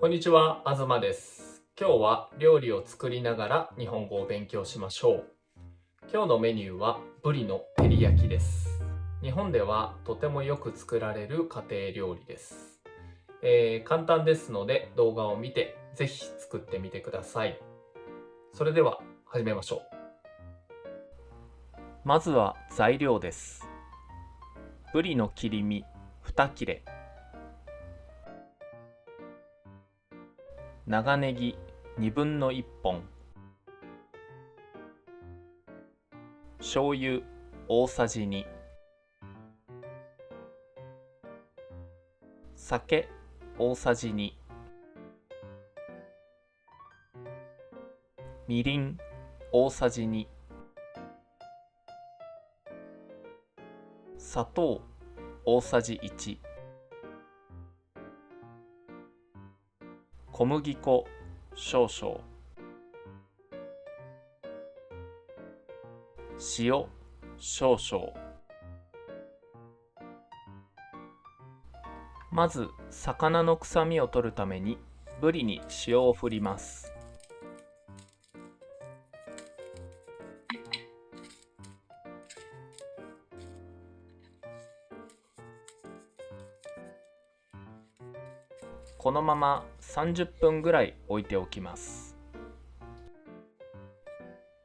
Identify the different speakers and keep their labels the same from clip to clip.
Speaker 1: こんにちは、東です。今日は料理を作りながら日本語を勉強しましょう。今日のメニューはブリの照り焼きです。日本ではとてもよく作られる家庭料理です。簡単ですので動画を見てぜひ作ってみてください。それでは始めましょう。まずは材料です。ブリの切り身2切れ、長ネギ1/2本、醤油大さじ2、酒大さじ2、みりん大さじ2、砂糖大さじ1、小麦粉少々、塩少々。まず魚の臭みを取るためにブリに塩を振ります。このまま30分ぐらい置いておきます。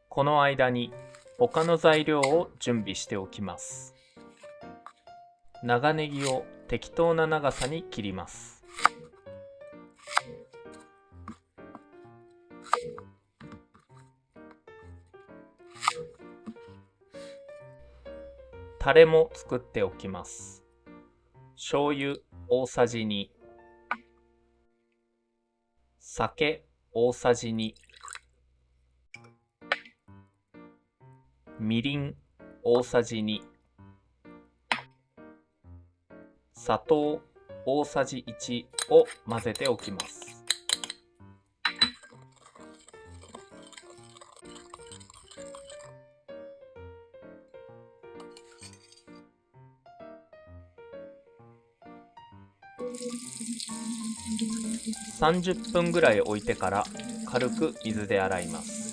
Speaker 1: この間に他の材料を準備しておきます。長ネギを適当な長さに切ります。タレも作っておきます。醤油大さじ2、酒大さじ2、みりん大さじ2、砂糖大さじ1を混ぜておきます。30分ぐらい置いてから軽く水で洗います。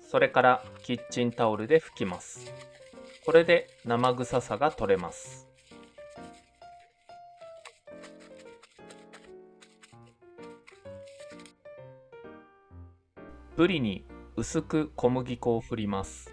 Speaker 1: それからキッチンタオルで拭きます。これで生臭さが取れます。ブリに薄く小麦粉を振ります。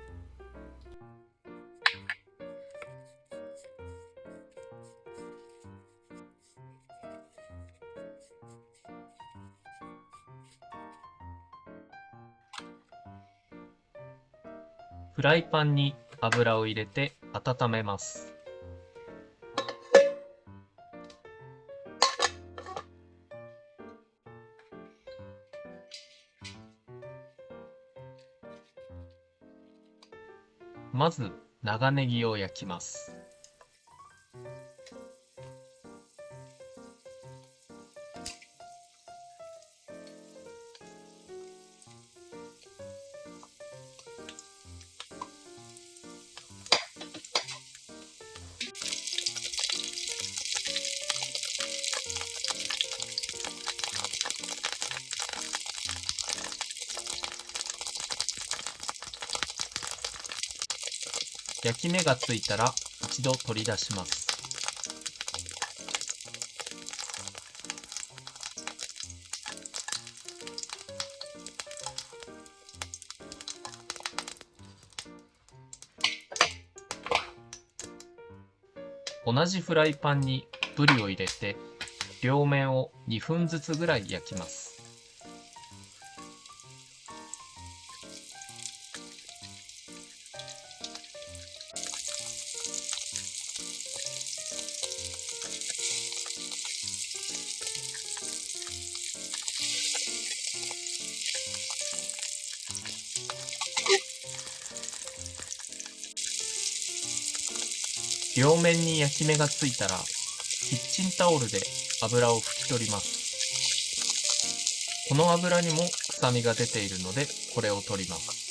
Speaker 1: フライパンに油を入れて温めます。まず長ネギを焼きます。焼き目がついたら一度取り出します。同じフライパンにブリを入れて両面を2分ずつぐらい焼きます。両面に焼き目がついたらキッチンタオルで油を拭き取ります。この油にも臭みが出ているので、これを取ります。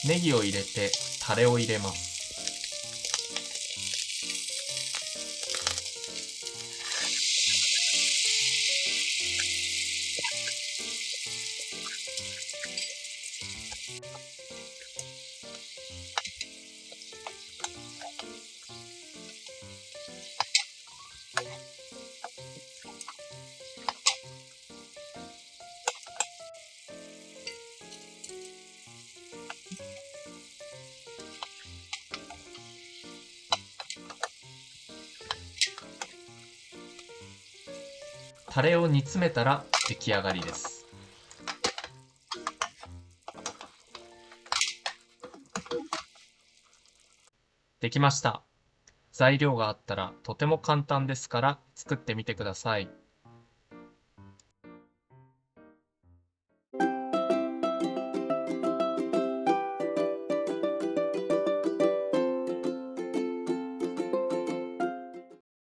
Speaker 1: ネギを入れてタレを入れます。タレを煮詰めたら出来上がりです。できました。材料があったらとても簡単ですから作ってみてください。